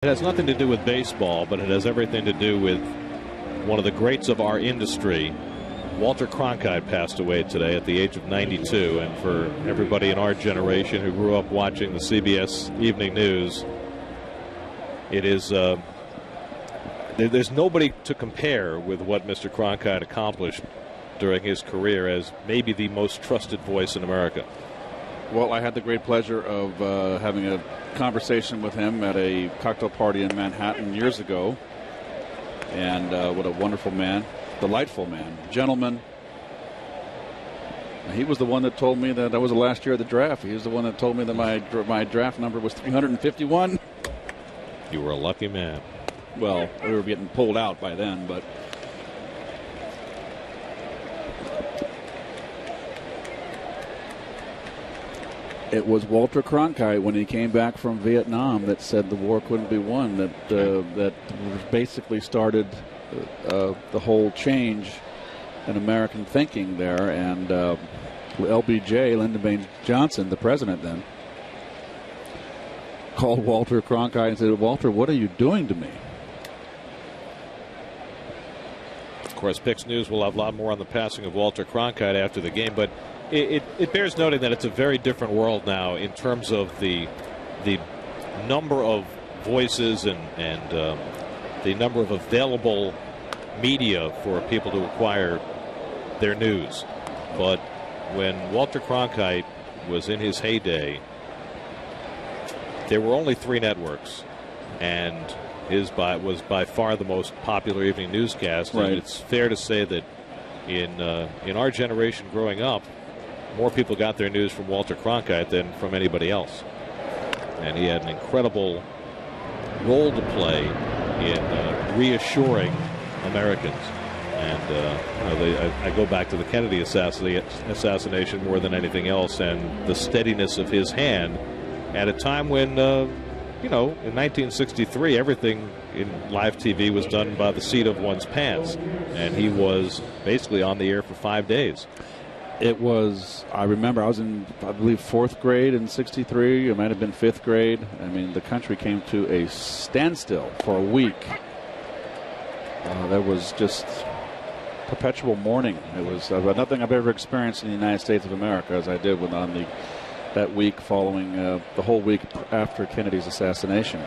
It has nothing to do with baseball, but it has everything to do with one of the greats of our industry. Walter Cronkite passed away today at the age of 92, and for everybody in our generation who grew up watching the CBS Evening News, it is there's nobody to compare with what Mr. Cronkite accomplished during his career as maybe the most trusted voice in America. Well, I had the great pleasure of having a conversation with him at a cocktail party in Manhattan years ago. And what a wonderful man, delightful man, gentleman. He was the one that told me that was the last year of the draft. He was the one that told me that my draft number was 351. You were a lucky man. Well, we were getting pulled out by then, but... It was Walter Cronkite when he came back from Vietnam that said the war couldn't be won, that basically started the whole change in American thinking there. And LBJ, Lyndon Baines Johnson, the president then, called Walter Cronkite and said, "Walter, what are you doing to me?" Of course, Picks News will have a lot more on the passing of Walter Cronkite after the game, but it bears noting that it's a very different world now in terms of the number of voices and the number of available media for people to acquire their news. But when Walter Cronkite was in his heyday, there were only 3 networks, and his was by far the most popular evening newscast. Right. And it's fair to say that in our generation growing up, more people got their news from Walter Cronkite than from anybody else. And he had an incredible role to play in reassuring Americans. And I go back to the Kennedy assassination more than anything else, and the steadiness of his hand at a time when, in 1963, everything in live TV was done by the seat of one's pants. And he was basically on the air for 5 days. It was, I remember, I was in, I believe, 4th grade in '63. It might have been 5th grade. I mean, the country came to a standstill for a week. There was just perpetual mourning. It was nothing I've ever experienced in the United States of America as I did that week following the whole week after Kennedy's assassination.